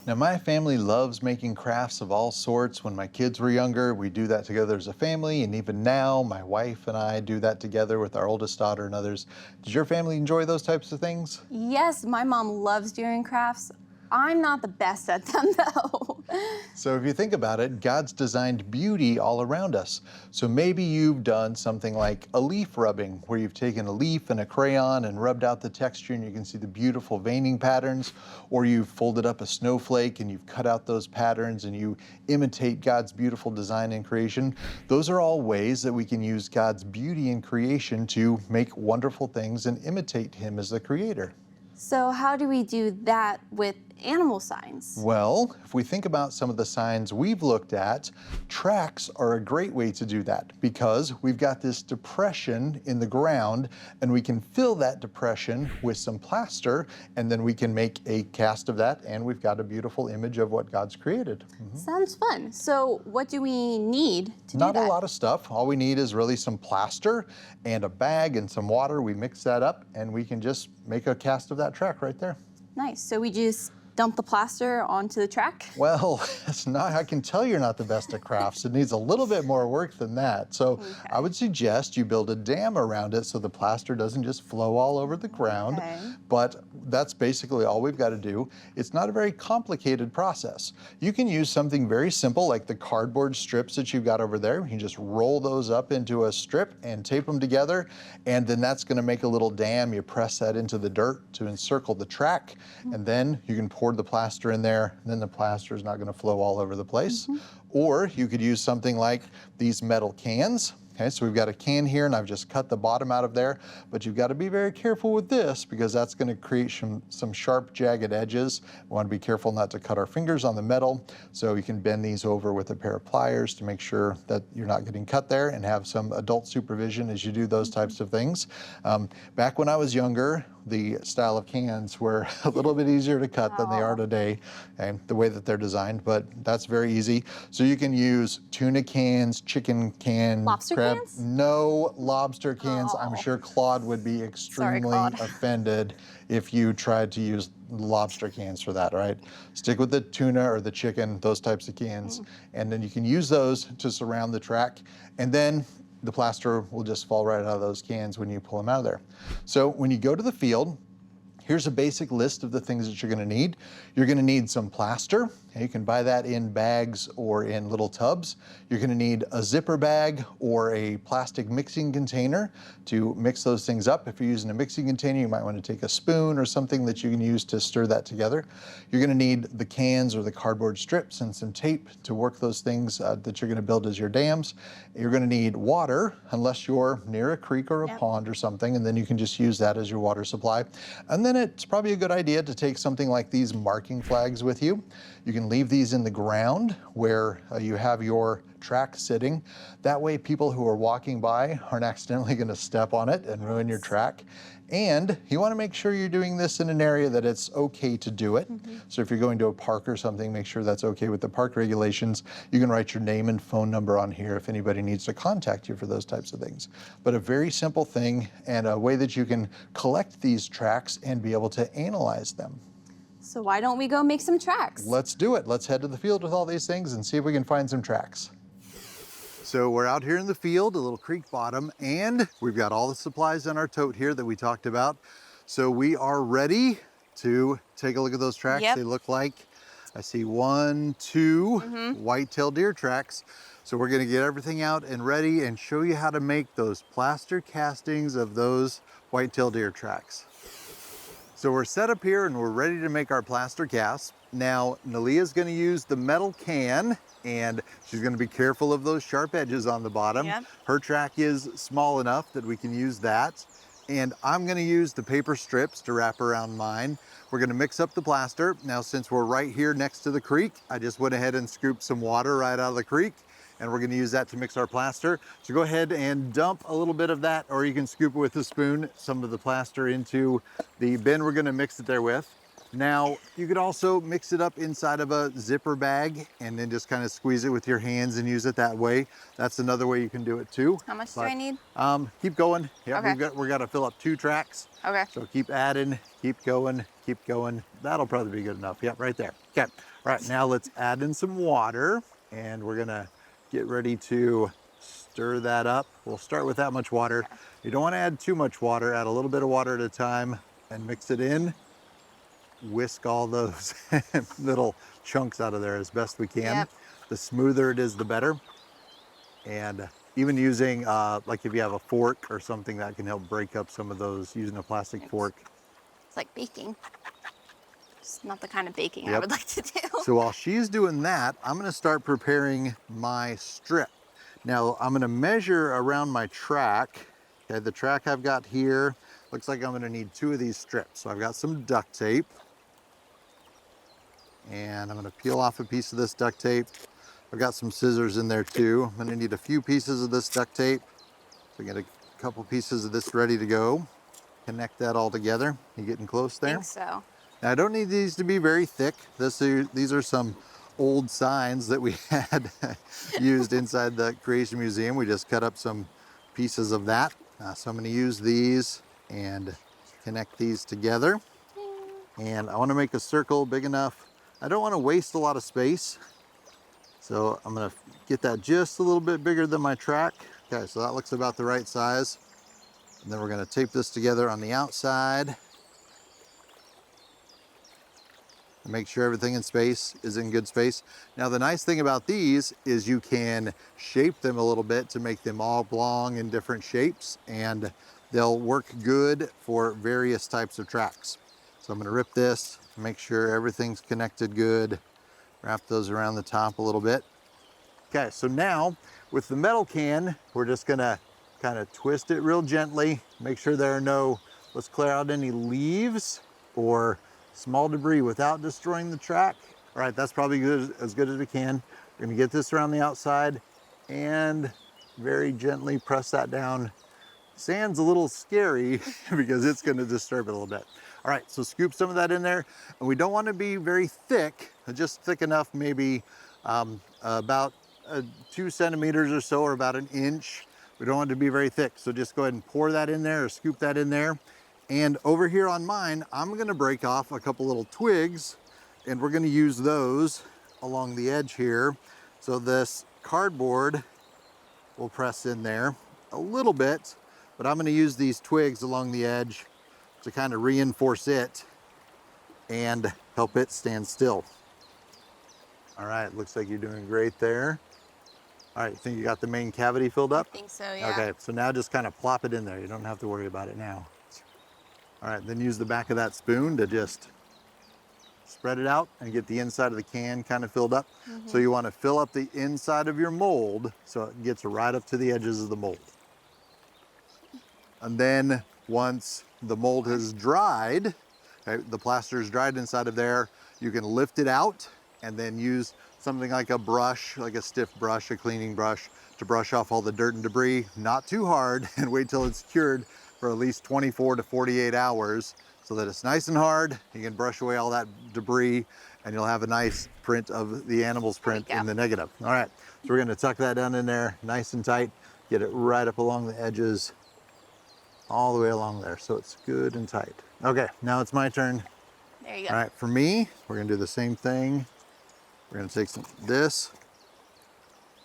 Now, my family loves making crafts of all sorts. When my kids were younger, we do that together as a family. And even now, my wife and I do that together with our oldest daughter and others. Does your family enjoy those types of things? Yes, my mom loves doing crafts. I'm not the best at them though. So if you think about it, God's designed beauty all around us. So maybe you've done something like a leaf rubbing, where you've taken a leaf and a crayon and rubbed out the texture and you can see the beautiful veining patterns, or you've folded up a snowflake and you've cut out those patterns and you imitate God's beautiful design and creation. Those are all ways that we can use God's beauty in creation to make wonderful things and imitate Him as the creator. So how do we do that with animal signs? Well, if we think about some of the signs we've looked at, tracks are a great way to do that because we've got this depression in the ground and we can fill that depression with some plaster and then we can make a cast of that and we've got a beautiful image of what God's created. Sounds fun. So what do we need to do Not that? a lot of stuff. All we need is really some plaster and a bag and some water. We mix that up and we can just make a cast of that track right there. Nice. So we just dump the plaster onto the track? Well, it's not, I can tell you're not the best at crafts. It needs a little bit more work than that. So I would suggest you build a dam around it so the plaster doesn't just flow all over the ground. But that's basically all we've got to do. It's not a very complicated process. You can use something very simple like the cardboard strips that you've got over there. You can just roll those up into a strip and tape them together. And then that's going to make a little dam. You press that into the dirt to encircle the track. And then you can pour the plaster in there, and then the plaster is not going to flow all over the place. Or you could use something like these metal cans. Okay, so we've got a can here and I've just cut the bottom out of there, but you've got to be very careful with this because that's going to create some sharp, jagged edges. We want to be careful not to cut our fingers on the metal, so you can bend these over with a pair of pliers to make sure that you're not getting cut there and have some adult supervision as you do those types of things. Back when I was younger, the style of cans were a little bit easier to cut than they are today, and the way that they're designed, but that's very easy. So you can use tuna cans, chicken cans, lobster cans? No lobster cans. I'm sure Claude would be extremely offended if you tried to use lobster cans for that, right? Stick with the tuna or the chicken, those types of cans, and then you can use those to surround the track, and then the plaster will just fall right out of those cans when you pull them out of there. So when you go to the field, here's a basic list of the things that you're going to need. You're going to need some plaster. You can buy that in bags or in little tubs. You're going to need a zipper bag or a plastic mixing container to mix those things up. If you're using a mixing container, you might want to take a spoon or something that you can use to stir that together. You're going to need the cans or the cardboard strips and some tape to work those things that you're going to build as your dams. You're going to need water, unless you're near a creek or a pond or something, and then you can just use that as your water supply. And then it's probably a good idea to take something like these marking flags with you. You can leave these in the ground where you have your track sitting. That way people who are walking by aren't accidentally going to step on it and ruin your track. And you want to make sure you're doing this in an area that it's okay to do it. So if you're going to a park or something, make sure that's okay with the park regulations. You can write your name and phone number on here if anybody needs to contact you for those types of things. But a very simple thing and a way that you can collect these tracks and be able to analyze them. So why don't we go make some tracks? Let's do it. Let's head to the field with all these things and see if we can find some tracks. So we're out here in the field, a little creek bottom, and we've got all the supplies in our tote here that we talked about. So we are ready to take a look at those tracks. They look like, I see 1, 2 white-tailed deer tracks. So we're gonna get everything out and ready and show you how to make those plaster castings of those white-tailed deer tracks. So we're set up here and we're ready to make our plaster casts. Now, Naleah's gonna use the metal can and she's gonna be careful of those sharp edges on the bottom. Her track is small enough that we can use that. And I'm gonna use the paper strips to wrap around mine. We're gonna mix up the plaster. Now, since we're right here next to the creek, I just went ahead and scooped some water right out of the creek, and we're gonna use that to mix our plaster. So go ahead and dump a little bit of that, or you can scoop it with a spoon, some of the plaster into the bin we're gonna mix it there with. Now, you could also mix it up inside of a zipper bag and then just kind of squeeze it with your hands and use it that way. That's another way you can do it too. How much do I need? Keep going. Yeah, Okay. we're gonna fill up 2 tracks. Okay. So keep adding, keep going, keep going. That'll probably be good enough. Yep, right there. Okay. Okay, all right, now let's add in some water, and we're gonna get ready to stir that up. We'll start with that much water. You don't wanna add too much water, add a little bit of water at a time and mix it in. Whisk all those little chunks out of there as best we can. Yep. The smoother it is, the better. And even using, like if you have a fork or something, that can help break up some of those, using a plastic fork. It's like baking. It's not the kind of baking I Yep. would like to do. So while she's doing that, I'm gonna start preparing my strip. Now I'm gonna measure around my track. Okay, the track I've got here, looks like I'm gonna need 2 of these strips. So I've got some duct tape, and I'm gonna peel off a piece of this duct tape. I've got some scissors in there too. I'm gonna need a few pieces of this duct tape. So get a couple pieces of this ready to go. Connect that all together. You getting close there? I think so. Now I don't need these to be very thick. These are some old signs that we had used inside the Creation Museum. We just cut up some pieces of that. So I'm gonna use these and connect these together. And I wanna make a circle big enough. I don't wanna waste a lot of space. So I'm gonna get that just a little bit bigger than my track. Okay, so that looks about the right size. And then we're gonna tape this together on the outside. And make sure everything in space is in good space. Now the nice thing about these is you can shape them a little bit to make them oblong in different shapes, and they'll work good for various types of tracks. So I'm gonna rip this, make sure everything's connected good. Wrap those around the top a little bit. Okay, so now with the metal can, we're just gonna kind of twist it real gently. Make sure there are no, let's clear out any leaves or small debris without destroying the track. All right, that's probably as good as we can. We're gonna get this around the outside and very gently press that down. Sand's a little scary because it's gonna disturb it a little bit. All right, so scoop some of that in there. And we don't wanna be very thick, just thick enough, maybe about 2 centimeters or so, or about 1 inch. We don't want it to be very thick. So just go ahead and pour that in there or scoop that in there. And over here on mine, I'm gonna break off a couple little twigs, and we're gonna use those along the edge here. So this cardboard will press in there a little bit, but I'm gonna use these twigs along the edge to kind of reinforce it and help it stand still. All right, looks like you're doing great there. All right, think you got the main cavity filled up? I think so, yeah. Okay, so now just kind of plop it in there. You don't have to worry about it now. All right, then use the back of that spoon to just spread it out and get the inside of the can kind of filled up. So you want to fill up the inside of your mold so it gets right up to the edges of the mold. And then once the mold has dried, okay, the plaster is dried inside of there, you can lift it out and then use something like a brush, like a stiff brush, a cleaning brush, to brush off all the dirt and debris, not too hard, and wait till it's cured for at least 24 to 48 hours so that it's nice and hard. You can brush away all that debris and you'll have a nice print of the animal's print in the negative. All right, so we're gonna tuck that down in there nice and tight, get it right up along the edges, all the way along there, so it's good and tight. Okay, now it's my turn. There you go. All right, for me, we're gonna do the same thing. We're gonna take this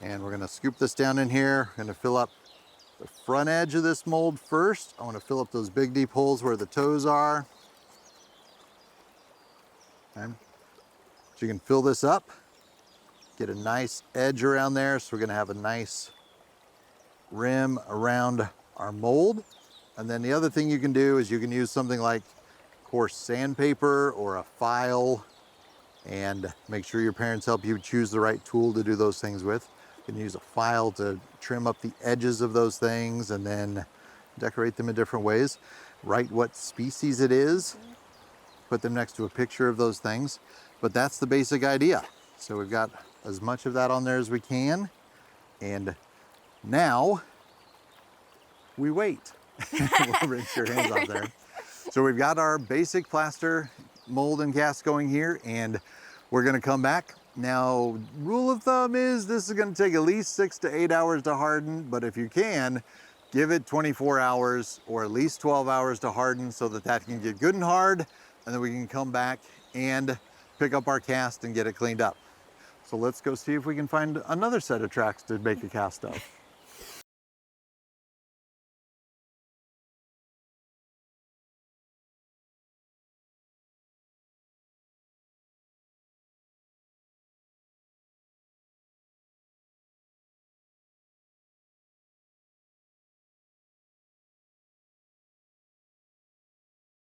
and we're gonna scoop this down in here. We're gonna fill up the front edge of this mold first. I wanna fill up those big deep holes where the toes are. Okay. So you can fill this up, get a nice edge around there. So we're gonna have a nice rim around our mold. And then the other thing you can do is you can use something like coarse sandpaper or a file, and make sure your parents help you choose the right tool to do those things with. You can use a file to trim up the edges of those things and then decorate them in different ways. Write what species it is, put them next to a picture of those things. But that's the basic idea. So we've got as much of that on there as we can. And now we wait. We'll rinse your hands off there. So we've got our basic plaster mold and cast going here, and we're gonna come back. Now, rule of thumb is this is gonna take at least 6 to 8 hours to harden, but if you can, give it 24 hours or at least 12 hours to harden so that that can get good and hard, and then we can come back and pick up our cast and get it cleaned up. So let's go see if we can find another set of tracks to make a cast of.